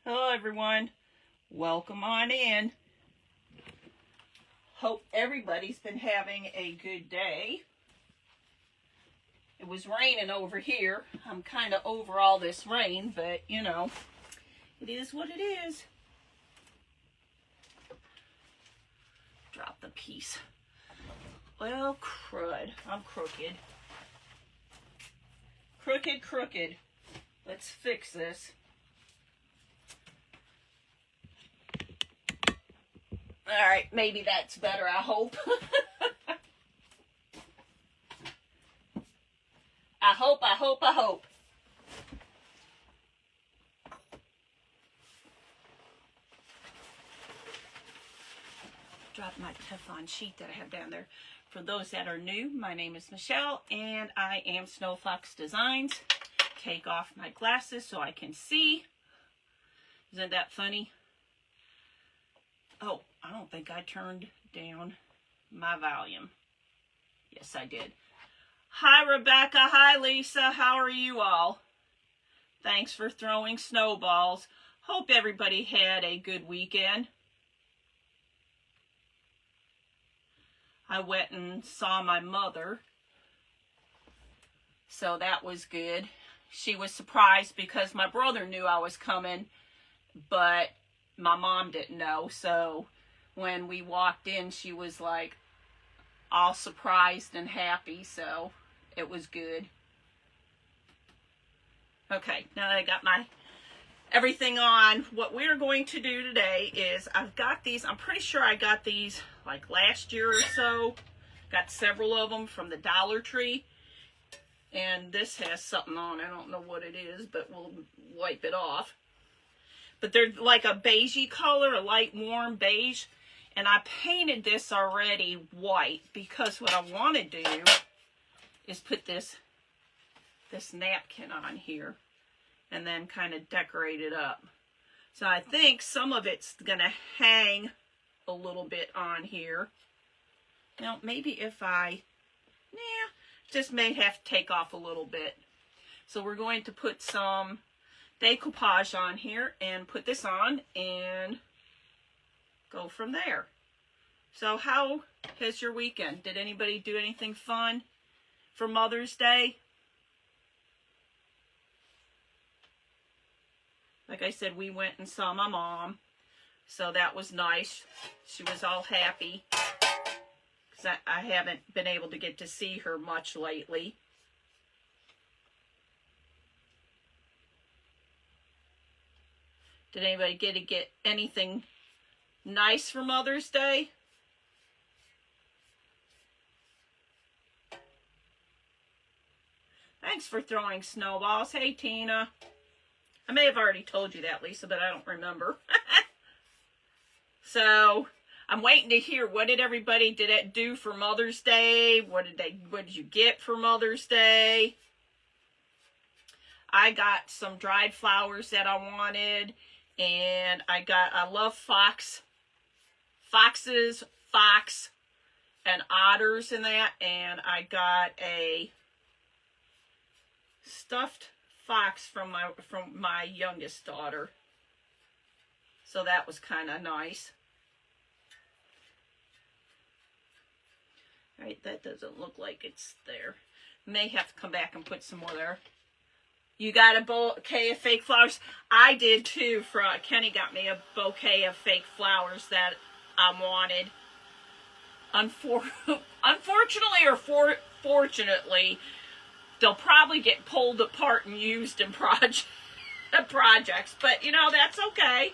Hello everyone, welcome on in. Hope everybody's been having a good day. It was raining over here. I'm kind of over all this rain, but you know, it is what it is. Drop the piece. Well, crud, I'm crooked. Crooked. Let's fix this. All right, maybe that's better, I hope. I hope. Drop my Teflon sheet that I have down there. For those that are new, my name is Michelle, and I am Snow Fox Designs. Take off my glasses so I can see. Isn't that funny? Oh, I don't think I turned down my volume. Yes, I did. Hi, Rebecca. Hi, Lisa. How are you all? Thanks for throwing snowballs. Hope everybody had a good weekend. I went and saw my mother, so that was good. She was surprised because my brother knew I was coming, but my mom didn't know. So when we walked in, she was like all surprised and happy, so it was good. Okay, now that I got my everything on, what we're going to do today is I've got these, I'm pretty sure I got these like last year or so. Got several of them from the Dollar Tree. And this has something on, I don't know what it is, but we'll wipe it off. But they're like a beigey color, a light warm beige. And I painted this already white because what I want to do is put this napkin on here and then kind of decorate it up. So I think some of it's going to hang a little bit on here. Now, maybe if just may have to take off a little bit. So we're going to put some decoupage on here and put this on and go from there. So how has your weekend? Did anybody do anything fun for Mother's Day? Like I said, we went and saw my mom, so that was nice. She was all happy because I haven't been able to get to see her much lately. Did anybody get to get anything nice for Mother's Day? Thanks for throwing snowballs. Hey, Tina. I may have already told you that, Lisa, but I don't remember. So, I'm waiting to hear, what did everybody do for Mother's Day? What did you get for Mother's Day? I got some dried flowers that I wanted, and I love foxes, and otters in that, and I got a stuffed fox from my youngest daughter. So that was kind of nice. All right, that doesn't look like it's there. May have to come back and put some more there. You got a bouquet of fake flowers? I did too. Kenny got me a bouquet of fake flowers that I wanted. Unfortunately or fortunately, they'll probably get pulled apart and used in projects. But, you know, that's okay.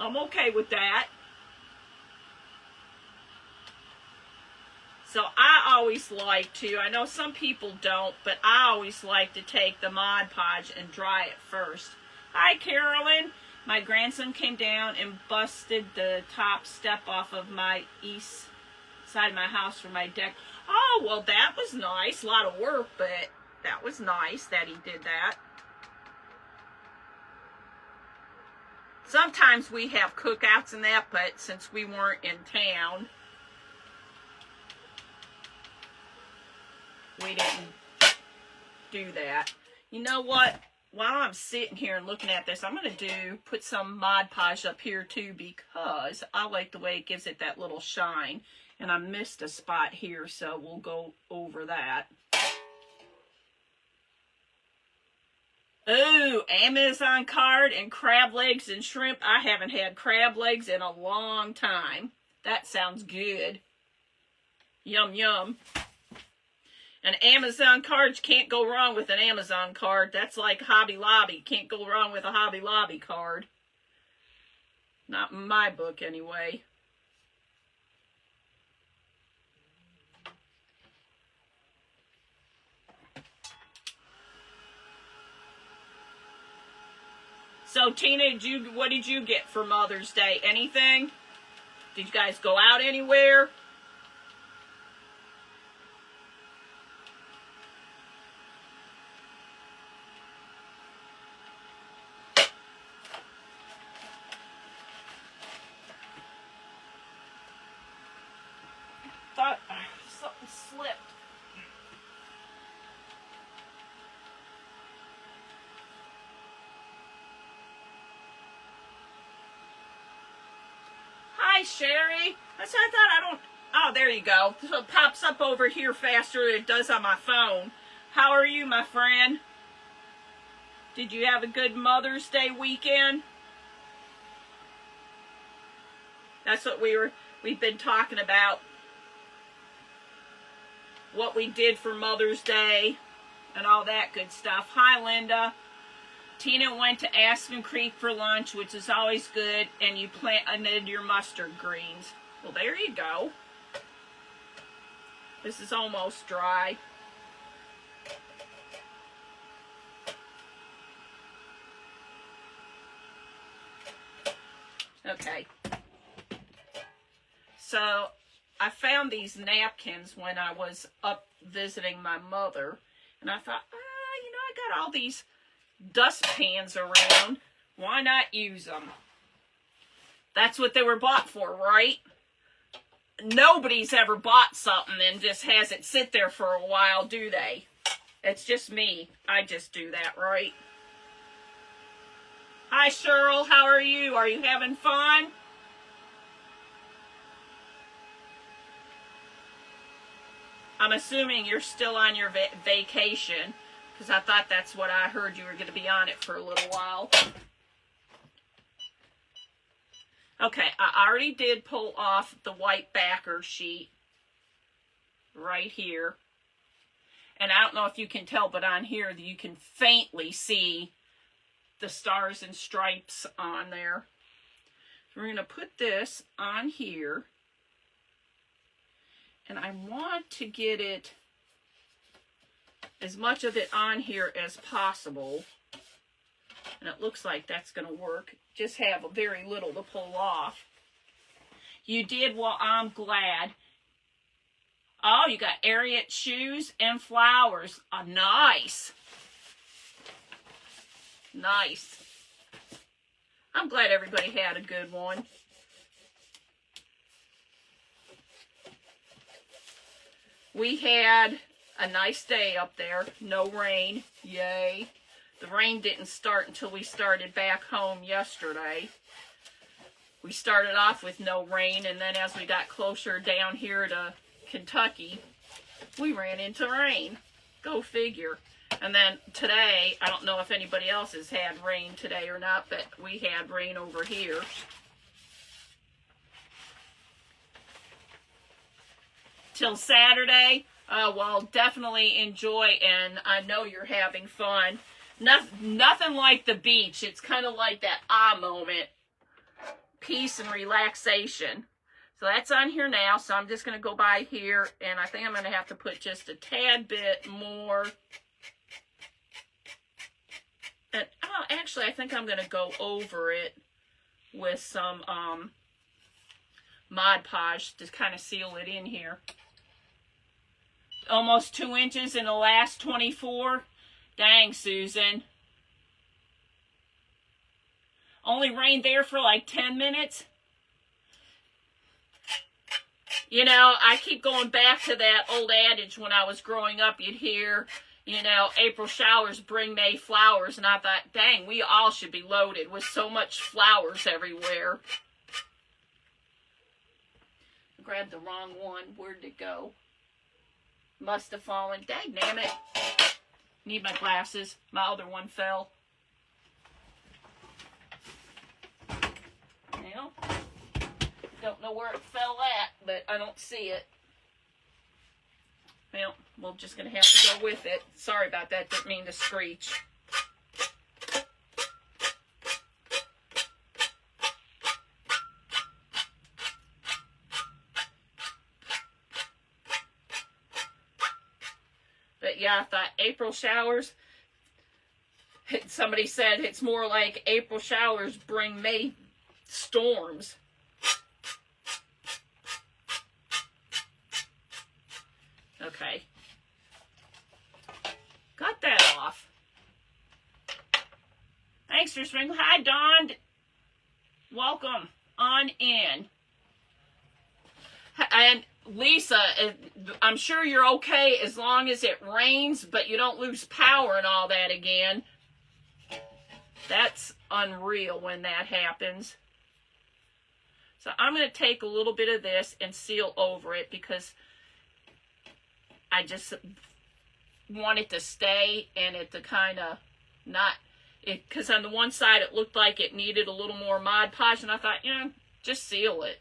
I'm okay with that. So I always like to, I know some people don't, but I always like to take the Mod Podge and dry it first. Hi, Carolyn. My grandson came down and busted the top step off of my east side of my house for my deck. Oh, well, that was nice. A lot of work, but that was nice that he did that. Sometimes we have cookouts and that, but since we weren't in town, we didn't do that. You know what? while I'm sitting here and looking at this, I'm going to put some Mod Podge up here too, because I like the way it gives it that little shine. And I missed a spot here, so we'll go over that. Ooh, Amazon card and crab legs and shrimp. I haven't had crab legs in a long time. That sounds good. Yum, yum. And Amazon cards, can't go wrong with an Amazon card. That's like Hobby Lobby. Can't go wrong with a Hobby Lobby card. Not in my book, anyway. So, Tina, what did you get for Mother's Day? Anything? Did you guys go out anywhere? Thought something slipped. Hi, Sherry. That's what I thought. I don't. Oh, there you go. So it pops up over here faster than it does on my phone. How are you, my friend? Did you have a good Mother's Day weekend? That's what we've been talking about. What we did for Mother's Day and all that good stuff. Hi, Linda. Tina went to Aspen Creek for lunch, which is always good, and you planted your mustard greens. Well, there you go. This is almost dry. Okay. So, I found these napkins when I was up visiting my mother, and I thought, you know, I got all these dust pans around. Why not use them? That's what they were bought for, right? Nobody's ever bought something and just has it sit there for a while, do they? It's just me. I just do that, right? Hi, Cheryl. How are you? Are you having fun? I'm assuming you're still on your vacation, because I thought that's what I heard you were going to be on it for a little while. Okay, I already did pull off the white backer sheet right here. And I don't know if you can tell, but on here you can faintly see the stars and stripes on there. So we're going to put this on here. And I want to get it, as much of it on here as possible. And it looks like that's going to work. Just have very little to pull off. You did? Well, I'm glad. Oh, you got Ariat shoes and flowers. Oh, nice. Nice. I'm glad everybody had a good one. We had a nice day up there. No rain. Yay. The rain didn't start until we started back home yesterday. We started off with no rain, and then as we got closer down here to Kentucky, we ran into rain. Go figure. And then today, I don't know if anybody else has had rain today or not, but we had rain over here. Till Saturday, well, definitely enjoy, and I know you're having fun. Nothing like the beach. It's kind of like that moment. Peace and relaxation. So that's on here now, so I'm just going to go by here, and I think I'm going to have to put just a tad bit more. And actually, I think I'm going to go over it with some Mod Podge to kind of seal it in here. Almost 2 inches in the last 24. Dang, Susan. Only rained there for like 10 minutes. You know, I keep going back to that old adage when I was growing up. You'd hear, you know, April showers bring May flowers. And I thought, dang, we all should be loaded with so much flowers everywhere. I grabbed the wrong one. Where'd it go? Must have fallen. Dang, damn it. Need my glasses. My other one fell. Now, don't know where it fell at, but I don't see it. Well, we're just going to have to go with it. Sorry about that. Didn't mean to screech. But yeah, I thought April showers. Somebody said it's more like April showers bring May storms. Okay. Got that off. Thanks for spring. Hi, Dawn. Welcome on in. And Lisa, I'm sure you're okay as long as it rains, but you don't lose power and all that again. That's unreal when that happens. So I'm going to take a little bit of this and seal over it because I just want it to stay and it to kind of not, because on the one side it looked like it needed a little more Mod Podge, and I thought, you know, just seal it.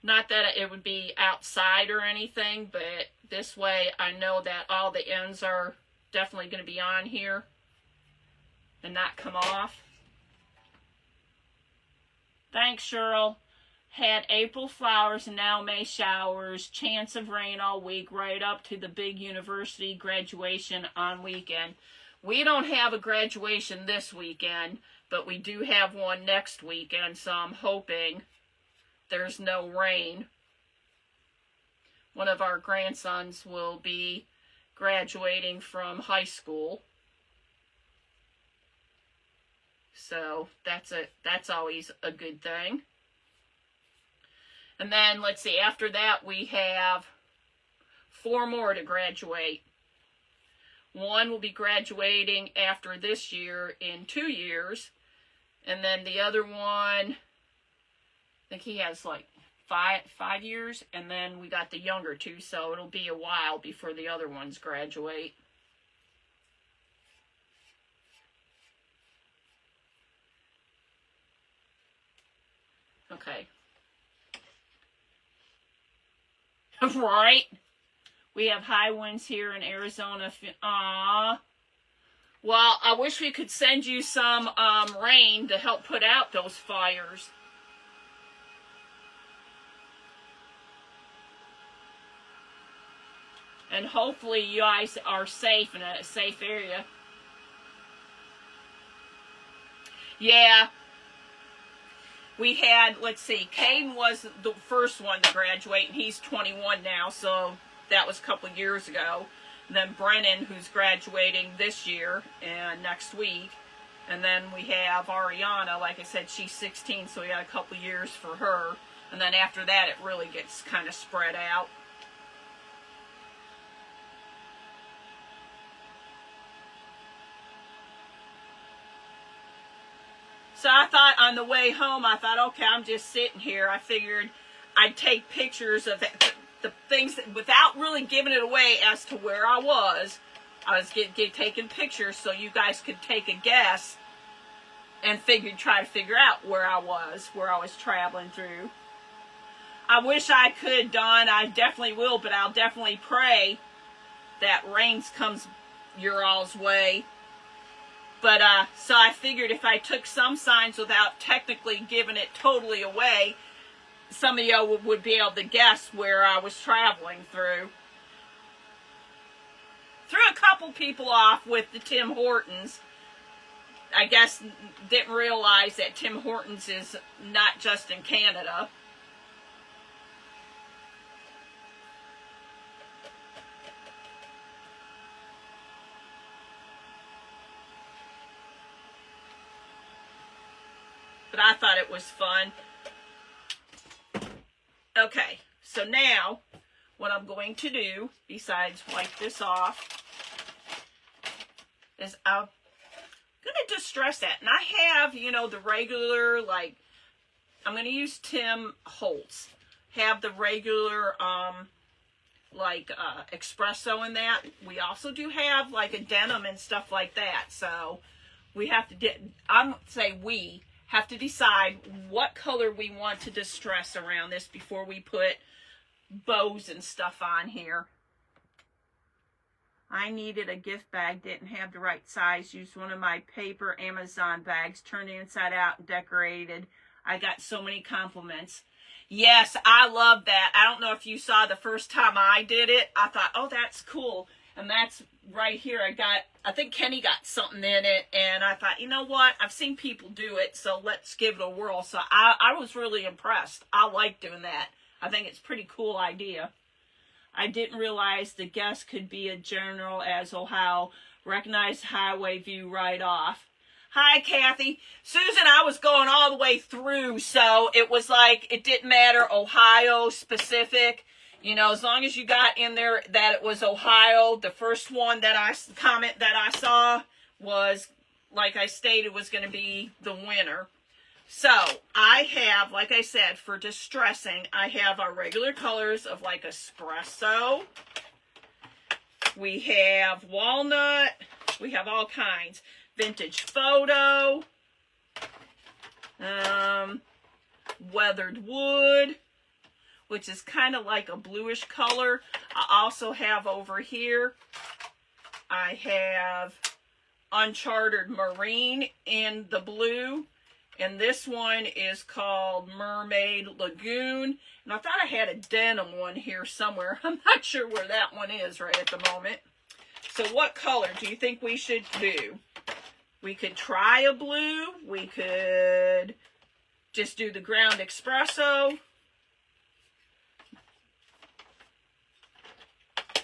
Not that it would be outside or anything, but this way I know that all the ends are definitely going to be on here and not come off. Thanks, Cheryl. Had April flowers and now May showers. Chance of rain all week right up to the big university graduation on weekend. We don't have a graduation this weekend, but we do have one next weekend, so I'm hoping there's no rain. One of our grandsons will be graduating from high school. So that's always a good thing. And then, let's see, after that we have 4 more to graduate. One will be graduating after this year in 2 years. And then the other one, I think he has like five years. And then we got the younger 2, so it'll be a while before the other ones graduate. Okay. Right? We have high winds here in Arizona. Well, I wish we could send you some rain to help put out those fires. And hopefully you guys are safe in a safe area. Yeah. We had, let's see, Caden was the first one to graduate, and he's 21 now, so that was a couple of years ago. And then Brennan, who's graduating this year and next week. And then we have Ariana, like I said, she's 16, so we got a couple of years for her. And then after that, it really gets kind of spread out. So I thought on the way home, I thought, okay, I'm just sitting here. I figured I'd take pictures of the things that, without really giving it away as to where I was. I was taking pictures so you guys could take a guess and try to figure out where I was traveling through. I wish I could, Dawn. I definitely will, but I'll definitely pray that rain comes your all's way. But, so I figured if I took some signs without technically giving it totally away, some of y'all would be able to guess where I was traveling through. Threw a couple people off with the Tim Hortons. I guess didn't realize that Tim Hortons is not just in Canada. But I thought it was fun. Okay, so now what I'm going to do, besides wipe this off, is I'm going to distress that. And I have, you know, the regular, like, I'm going to use Tim Holtz. Have the regular, espresso in that. We also do have, like, a denim and stuff like that. So, we have to, we have to decide what color we want to distress around this before we put bows and stuff on here. I needed a gift bag, didn't have the right size, used one of my paper Amazon bags, turned it inside out and decorated. I got so many compliments. Yes, I love that. I don't know if you saw the first time I did it. I thought, oh, that's cool. And that's right here. I think Kenny got something in it. And I thought, you know what? I've seen people do it, so let's give it a whirl. So I was really impressed. I like doing that. I think it's a pretty cool idea. I didn't realize the guest could be a general as Ohio. Recognized highway view right off. Hi, Kathy. Susan, I was going all the way through, so it was like it didn't matter Ohio specific. You know, as long as you got in there that it was Ohio. The first one that I saw was, like I stated, was going to be the winner. So, I have, like I said, for distressing, I have our regular colors of like espresso. We have walnut. We have all kinds. Vintage photo. Weathered wood, which is kind of like a bluish color. I also have over here, I have Uncharted Marine in the blue. And this one is called Mermaid Lagoon. And I thought I had a denim one here somewhere. I'm not sure where that one is right at the moment. So what color do you think we should do? We could try a blue. We could just do the ground espresso.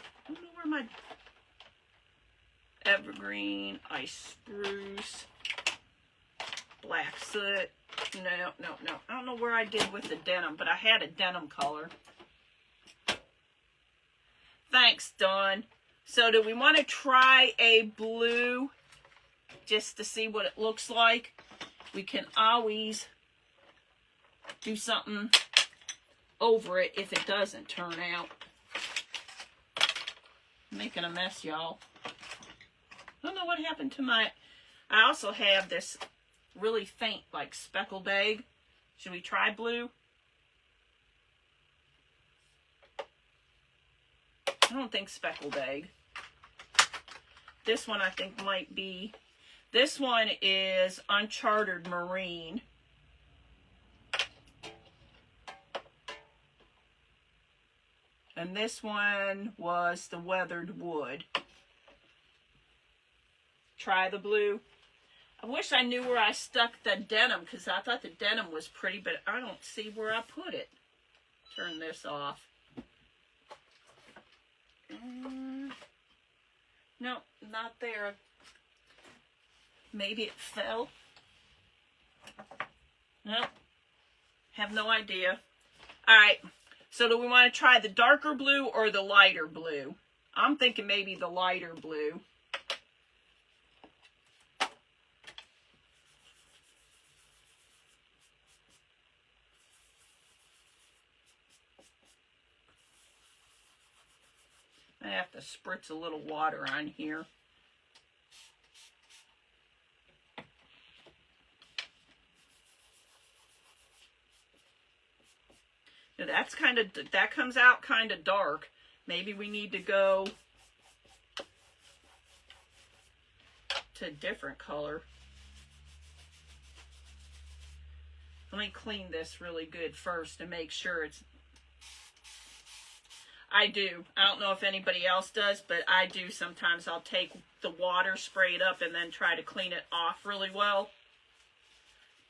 I don't know where my evergreen, ice spruce, black soot. No. I don't know where I did with the denim, but I had a denim color. Thanks, Dawn. So do we want to try a blue just to see what it looks like? We can always do something over it if it doesn't turn out. I'm making a mess, y'all. I don't know what happened to my... I also have this really faint, like, speckled egg. Should we try blue? I don't think speckled egg. This one I think might be... This one is Uncharted Marine. And this one was the Weathered Wood. Try the blue. I wish I knew where I stuck the denim, because I thought the denim was pretty, but I don't see where I put it. Turn this off. No, not there. Maybe it fell. No, have no idea. All right, so do we want to try the darker blue or the lighter blue? I'm thinking maybe the lighter blue. I have to spritz a little water on here. Now that comes out kind of dark. Maybe we need to go to a different color. Let me clean this really good first to make sure it's... I do. I don't know if anybody else does, but I do sometimes. I'll take the water, spray it up, and then try to clean it off really well.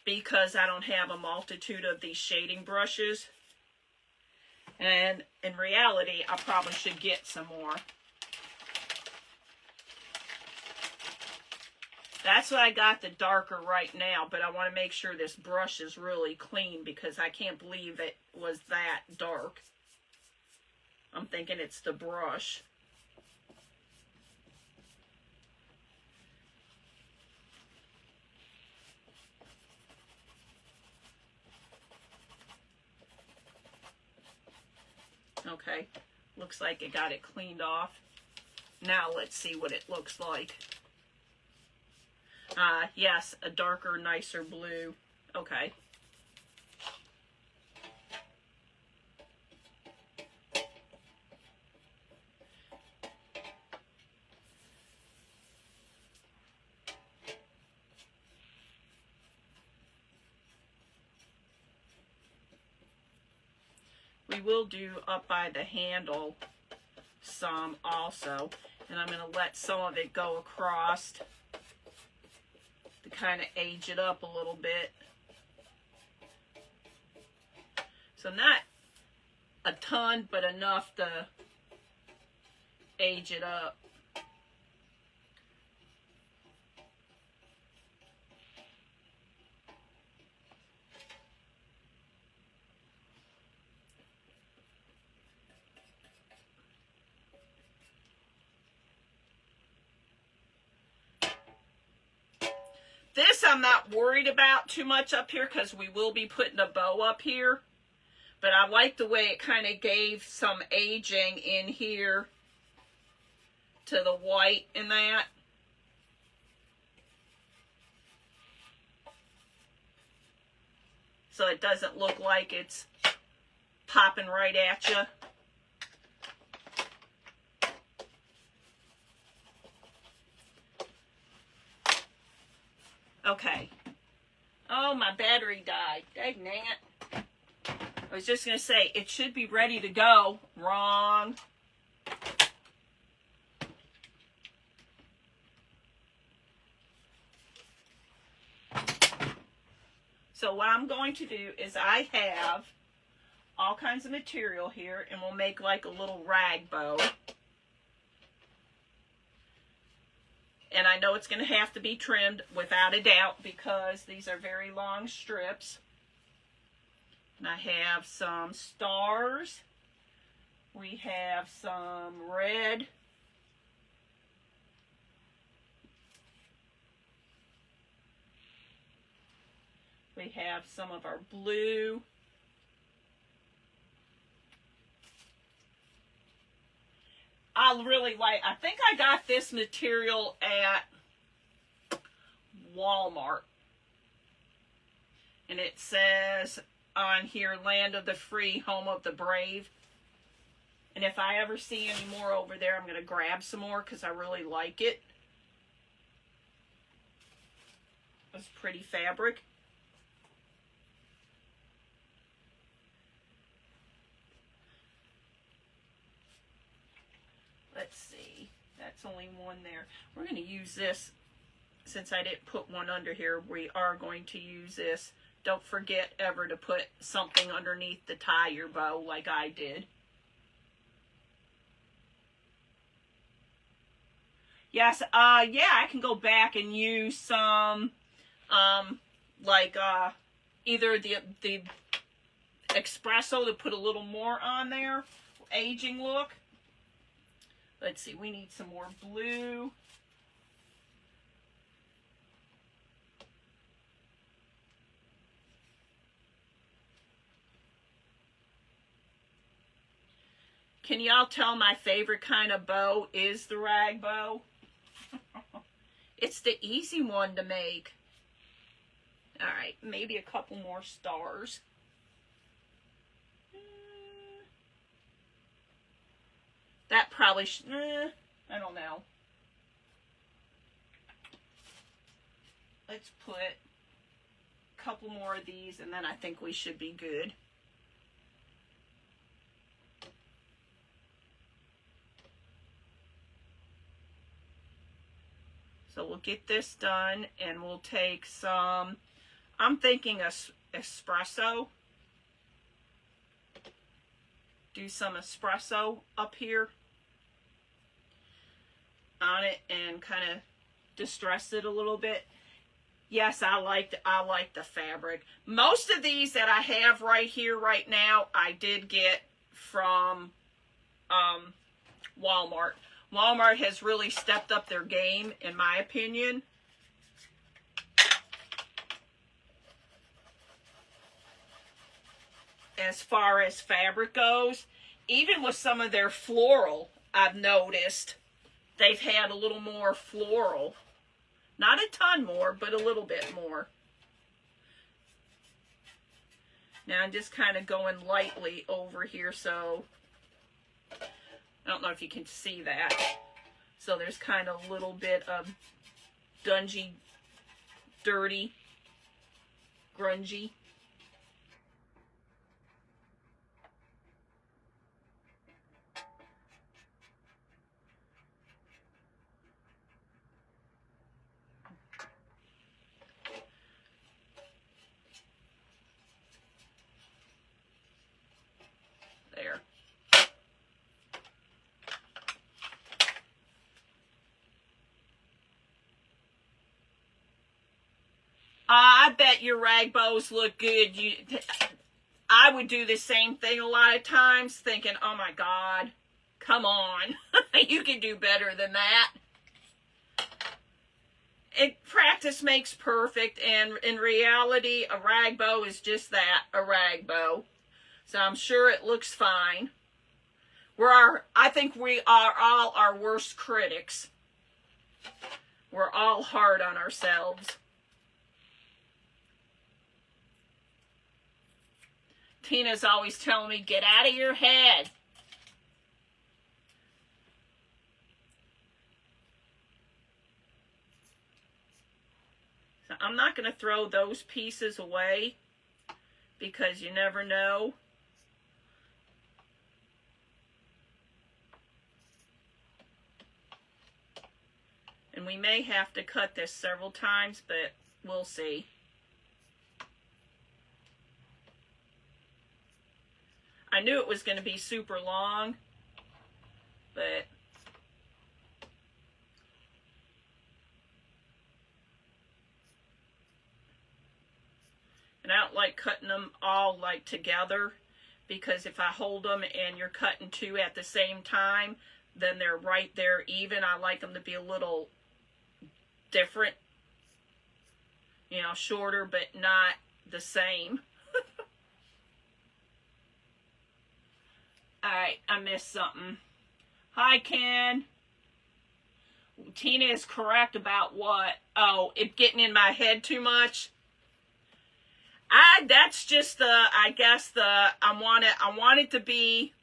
Because I don't have a multitude of these shading brushes. And in reality, I probably should get some more. That's why I got the darker right now, but I want to make sure this brush is really clean because I can't believe it was that dark. I'm thinking it's the brush. Okay, looks like it got it cleaned off. Now let's see what it looks like. Yes, a darker, nicer blue. Okay. We will do up by the handle some also, and I'm going to let some of it go across to kind of age it up a little bit. So not a ton, but enough to age it up. This I'm not worried about too much up here because we will be putting a bow up here. But I like the way it kind of gave some aging in here to the white in that. So it doesn't look like it's popping right at you. Okay. Oh, my battery died. Dang it. I was just going to say, it should be ready to go. Wrong. So what I'm going to do is I have all kinds of material here, and we'll make like a little rag bow. And I know it's going to have to be trimmed without a doubt because these are very long strips. And I have some stars. We have some red. We have some of our blue. I think I got this material at Walmart. And it says on here, Land of the Free, Home of the Brave. And if I ever see any more over there, I'm going to grab some more because I really like it. It's pretty fabric. Let's see. That's only one there. We're going to use this. Since I didn't put one under here, we are going to use this. Don't forget ever to put something underneath to tie your bow like I did. Yes, yeah, I can go back and use some, either the espresso to put a little more on there, aging look. Let's see, we need some more blue. Can y'all tell my favorite kind of bow is the rag bow? It's the easy one to make. All right, maybe a couple more stars. That probably I don't know. Let's put a couple more of these and then I think we should be good. So we'll get this done and we'll take some, I'm thinking espresso. Do some espresso up here on it and kind of distress it a little bit. Yes, I like the fabric. Most of these that I have right here right now, I did get from Walmart. Walmart has really stepped up their game, in my opinion. As far as fabric goes, even with some of their floral, I've noticed they've had a little more floral. Not a ton more, but a little bit more. Now I'm just kind of going lightly over here, so I don't know if you can see that. So there's kind of a little bit of dungy, dirty, grungy. There. I bet your rag bows look good. I would do the same thing a lot of times, thinking, oh my God, come on. You can do better than that. Practice makes perfect, and in reality, a rag bow is just that, a rag bow. So I'm sure it looks fine. I think we are all our worst critics. We're all hard on ourselves. Tina's always telling me, get out of your head. So I'm not going to throw those pieces away because you never know. And we may have to cut this several times, but we'll see. I knew it was going to be super long, but and I don't like cutting them all like together, because if I hold them and you're cutting two at the same time, then they're right there even. I like them to be a little different, you know, shorter but not the same. Alright, I missed something. Hi, Ken. Tina is correct about what? Oh, it getting in my head too much. That's just I want it to be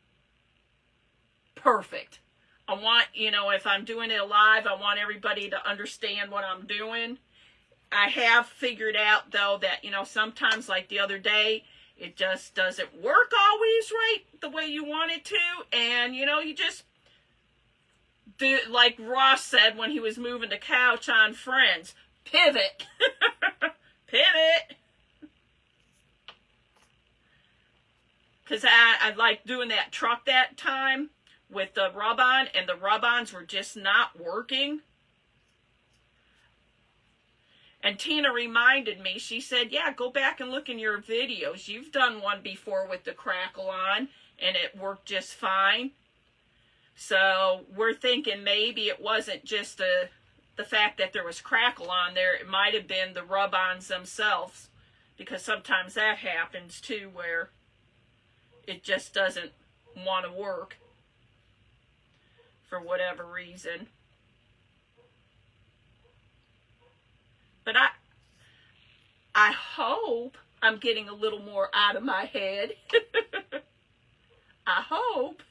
perfect. I want, you know, if I'm doing it live, I want everybody to understand what I'm doing. I have figured out, though, that, you know, sometimes, like the other day, it just doesn't work always right the way you want it to. And, you know, you just do, like Ross said when he was moving the couch on Friends, pivot. Pivot. Because I like doing that truck that time with the rub-on, and the rub-ons were just not working. And Tina reminded me, she said, yeah, go back and look in your videos. You've done one before with the crackle on, and it worked just fine. So we're thinking maybe it wasn't just the fact that there was crackle on there. It might have been the rub-ons themselves, because sometimes that happens too, where it just doesn't want to work for whatever reason. But I hope I'm getting a little more out of my head. I hope.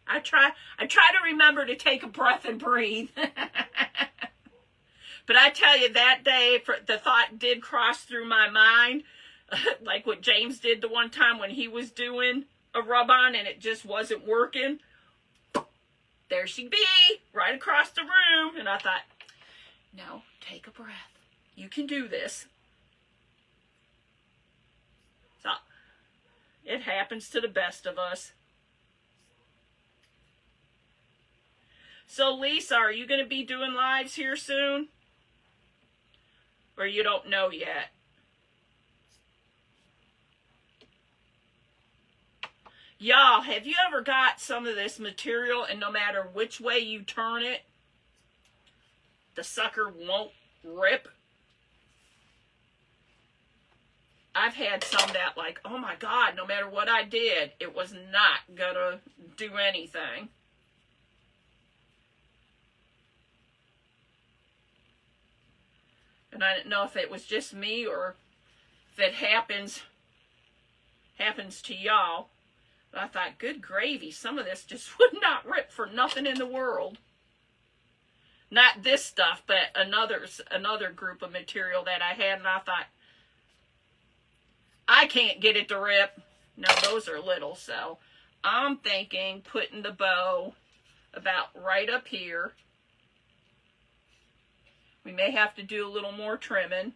I try to remember to take a breath and breathe. But I tell you, that day, the thought did cross through my mind, like what James did the one time when he was doing a rub-on and it just wasn't working. There she'd be, right across the room. And I thought, no, take a breath. You can do this. So, it happens to the best of us. So, Lisa, are you going to be doing lives here soon? Or you don't know yet? Y'all, have you ever got some of this material and no matter which way you turn it, the sucker won't rip? I've had some that like, oh my God, no matter what I did, it was not gonna do anything. And I didn't know if it was just me or if it happens to y'all. But I thought, good gravy, some of this just would not rip for nothing in the world. Not this stuff, but another group of material that I had, and I thought, I can't get it to rip. No, those are little, so I'm thinking putting the bow about right up here. We may have to do a little more trimming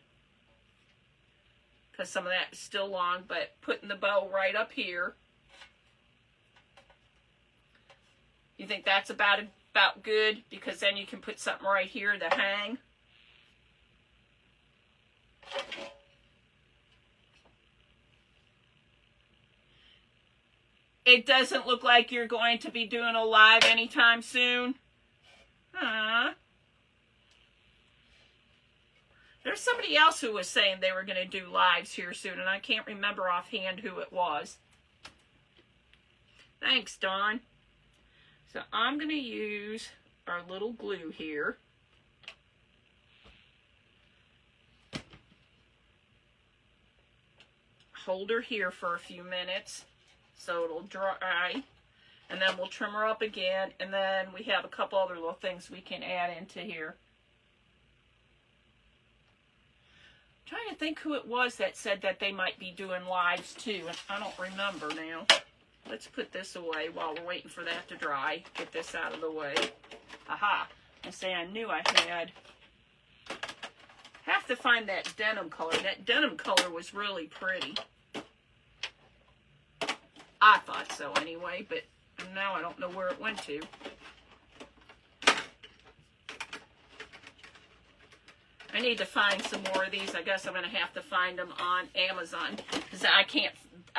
because some of that is still long, but putting the bow right up here. You think that's about good? Because then you can put something right here to hang. It doesn't look like you're going to be doing a live anytime soon. There's somebody else who was saying they were going to do lives here soon, and I can't remember offhand who it was. Thanks, Dawn. So I'm going to use our little glue here. Hold her here for a few minutes so it'll dry, and then we'll trim her up again, and then we have a couple other little things we can add into here. I'm trying to think who it was that said that they might be doing lives too, and I don't remember now. Let's put this away while we're waiting for that to dry. Get this out of the way. Aha. I say I knew I had. Have to find that denim color. That denim color was really pretty. I thought so anyway, but now I don't know where it went to. I need to find some more of these. I guess I'm going to have to find them on Amazon because I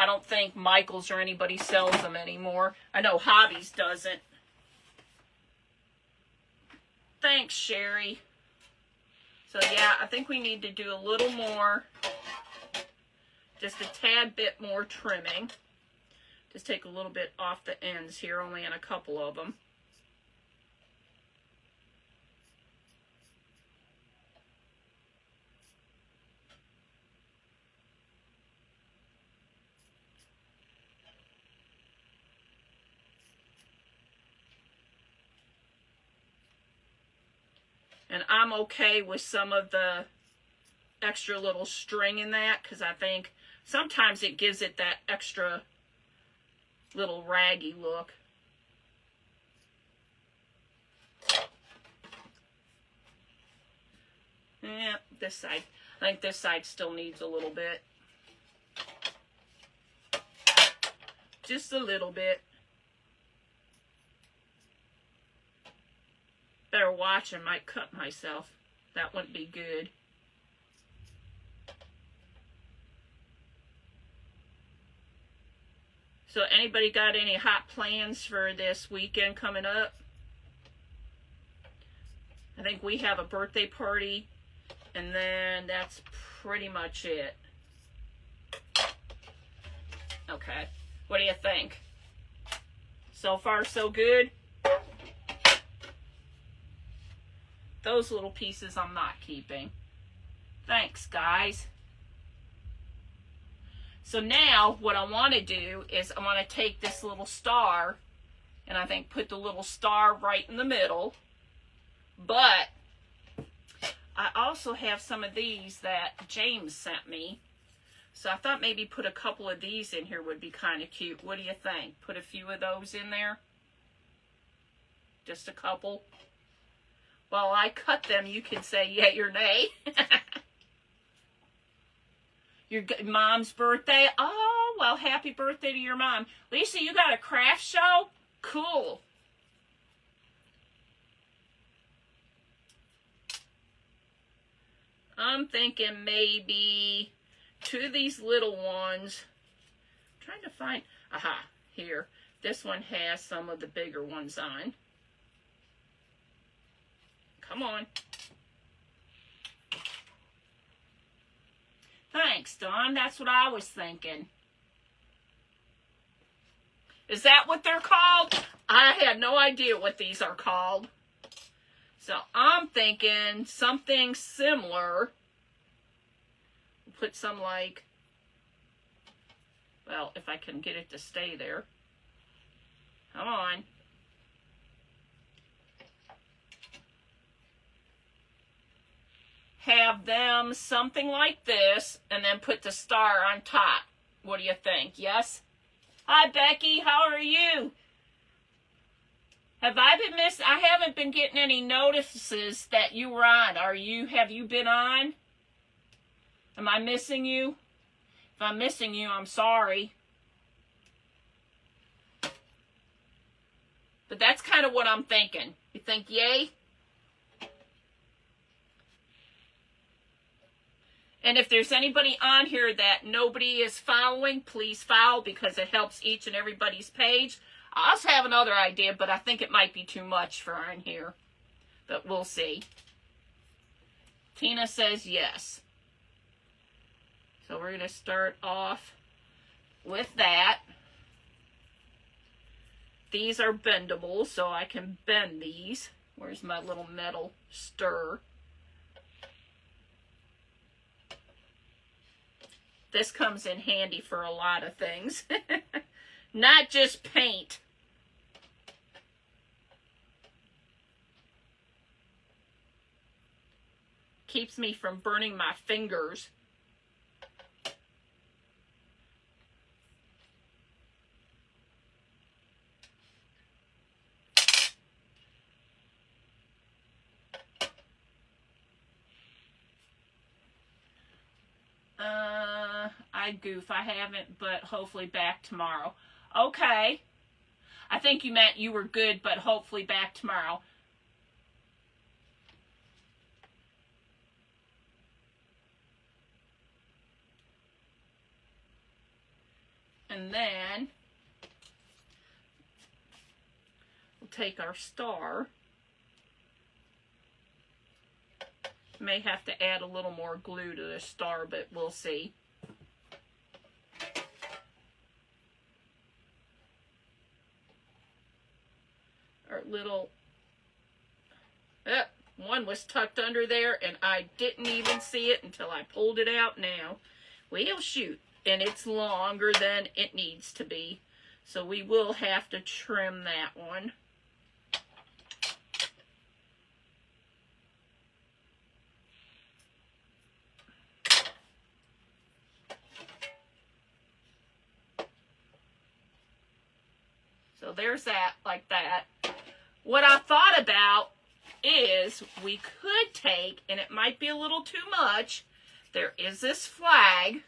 don't think Michaels or anybody sells them anymore. I know Hobbies doesn't. Thanks, Sherry. So yeah, I think we need to do a little more, just a tad bit more trimming. Just take a little bit off the ends here, only in a couple of them. And I'm okay with some of the extra little string in that because I think sometimes it gives it that extra little raggy look. Yeah, this side. I think this side still needs a little bit. Just a little bit. Better watch, I might cut myself. That wouldn't be good. So anybody got any hot plans for this weekend coming up? I think we have a birthday party, and then that's pretty much it. Okay, what do you think? So far, so good? Those little pieces I'm not keeping. Thanks, guys. So now what I want to do is I want to take this little star and I think put the little star right in the middle. But I also have some of these that James sent me. So I thought maybe put a couple of these in here would be kind of cute. What do you think? Put a few of those in there? Just a couple? While I cut them, you can say yay or nay. Your mom's birthday? Oh, well, happy birthday to your mom. Lisa, you got a craft show? Cool. I'm thinking maybe two of these little ones. I'm trying to find, aha, here. This one has some of the bigger ones on. Come on. Thanks, Dawn. That's what I was thinking. Is that what they're called? I had no idea what these are called. So I'm thinking something similar. Put some like, well, if I can get it to stay there. Come on. Have them something like this, and then put the star on top. What do you think? Yes? Hi, Becky. How are you? Have I been I haven't been getting any notices that you were on. Have you been on? Am I missing you? If I'm missing you, I'm sorry. But that's kind of what I'm thinking. You think yay? And if there's anybody on here that nobody is following, please follow, because it helps each and everybody's page. I also have another idea, but I think it might be too much for on here. But we'll see. Tina says yes. So we're going to start off with that. These are bendable, so I can bend these. Where's my little metal stir? This comes in handy for a lot of things. Not just paint. Keeps me from burning my fingers. I goof. I haven't, but hopefully back tomorrow. Okay. I think you meant you were good, but hopefully back tomorrow. And then we'll take our star. May have to add a little more glue to this star, but we'll see. Our little, one was tucked under there, and I didn't even see it until I pulled it out now. We'll shoot, and it's longer than it needs to be, so we will have to trim that one. So there's that, like that. What I thought about is we could take, and it might be a little too much, there is this flag,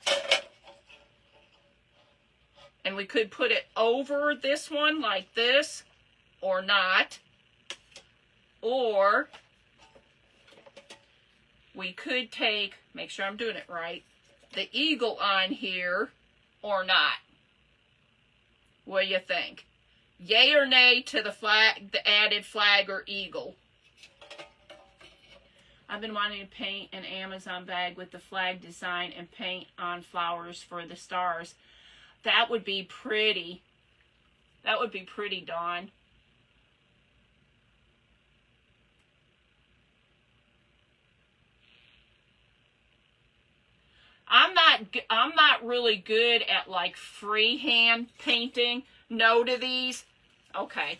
and we could put it over this one like this, or not, or we could take, make sure I'm doing it right, the eagle on here, or not. What do you think? Yay or nay to the flag, the added flag or eagle? I've been wanting to paint an Amazon bag with the flag design and paint on flowers for the stars. That would be pretty. That would be pretty, Dawn. I'm not really good at like freehand painting. No to these. Okay.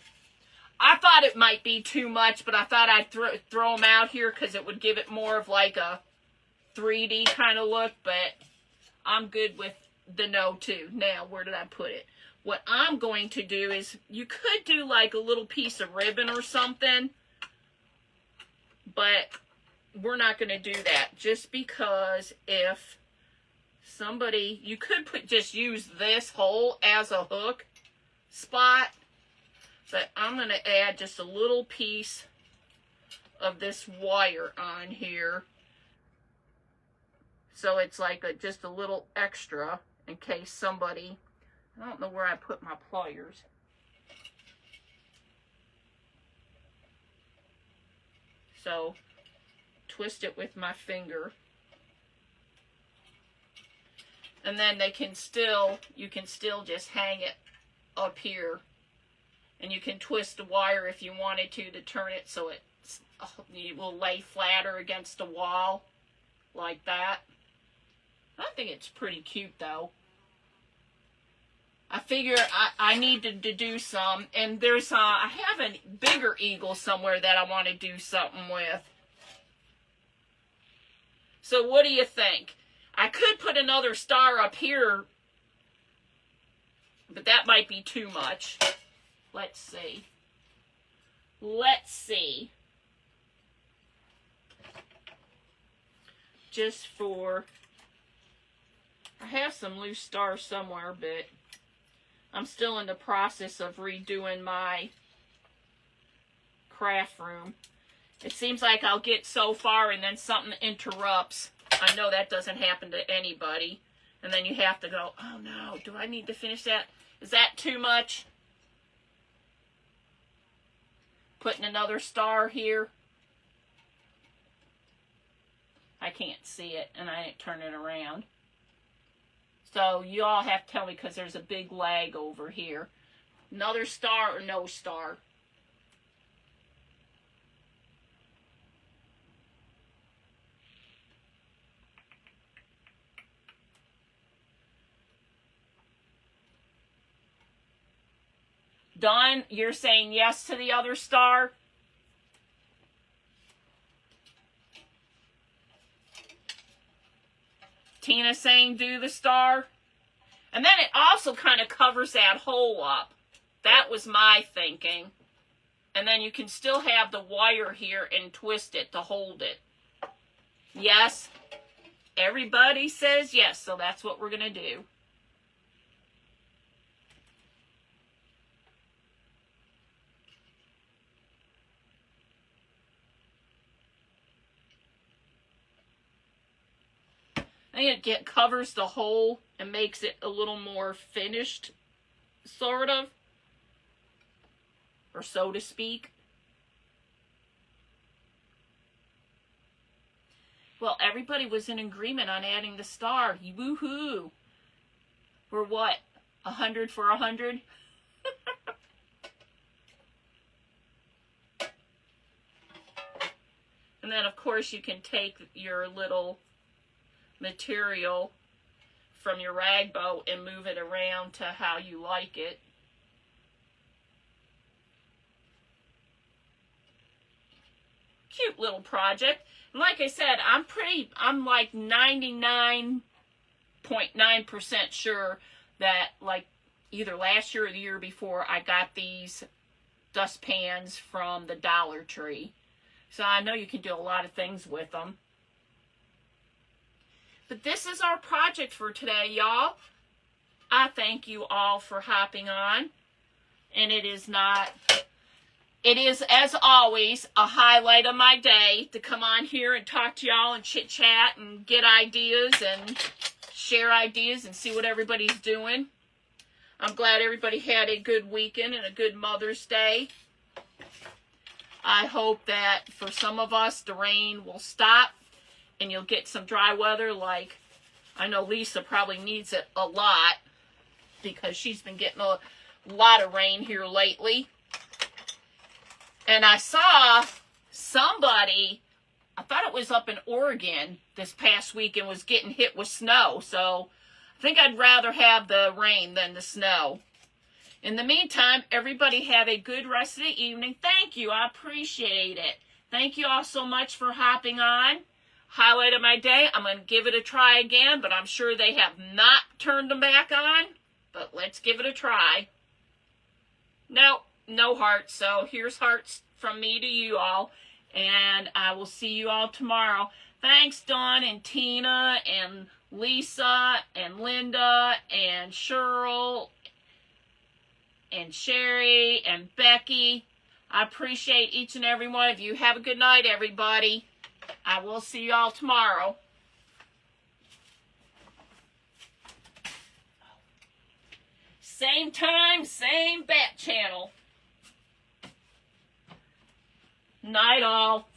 I thought it might be too much, but I thought I'd throw them out here because it would give it more of like a 3D kind of look, but I'm good with the no too. Now, where did I put it? What I'm going to do is, you could do like a little piece of ribbon or something, but we're not going to do that just because if somebody, you could just use this hole as a hook spot, but I'm going to add just a little piece of this wire on here, so it's like just a little extra in case somebody I don't know where I put my pliers. So, twist it with my finger. And then you can still just hang it up here. And you can twist the wire if you wanted to turn it so it will lay flatter against the wall like that. I think it's pretty cute though. I figure I needed to do some, and I have a bigger eagle somewhere that I want to do something with. So what do you think? I could put another star up here, but that might be too much. Let's see. Let's see. Just for, I have some loose stars somewhere, but I'm still in the process of redoing my craft room. It seems like I'll get so far and then something interrupts. I know that doesn't happen to anybody. And then you have to go, oh no, do I need to finish that? Is that too much? Putting another star here. I can't see it, and I didn't turn it around. So you all have to tell me because there's a big lag over here. Another star or no star? Dawn, you're saying yes to the other star? Tina saying do the star. And then it also kind of covers that hole up. That was my thinking. And then you can still have the wire here and twist it to hold it. Yes. Everybody says yes, so that's what we're going to do. I think it covers the hole and makes it a little more finished, sort of. Or so to speak. Well, everybody was in agreement on adding the star. Woohoo! We're what? 100 for 100? And then, of course, you can take your little material from your rag bow and move it around to how you like it. Cute little project. And like I said, I'm like 99.9% sure that like either last year or the year before I got these dust pans from the Dollar Tree. So I know you can do a lot of things with them. But this is our project for today, y'all. I thank you all for hopping on. And it is, as always, a highlight of my day to come on here and talk to y'all and chit-chat and get ideas and share ideas and see what everybody's doing. I'm glad everybody had a good weekend and a good Mother's Day. I hope that for some of us, the rain will stop and you'll get some dry weather. Like, I know Lisa probably needs it a lot because she's been getting a lot of rain here lately. And I saw somebody, I thought it was up in Oregon this past weekend, was getting hit with snow. So I think I'd rather have the rain than the snow. In the meantime, everybody have a good rest of the evening. Thank you. I appreciate it. Thank you all so much for hopping on. Highlight of my day. I'm going to give it a try again, but I'm sure they have not turned them back on. But let's give it a try. No, no hearts. So here's hearts from me to you all. And I will see you all tomorrow. Thanks, Dawn and Tina and Lisa and Linda and Cheryl and Sherry and Becky. I appreciate each and every one of you. Have a good night, everybody. I will see you all tomorrow. Same time, same bat channel. Night all.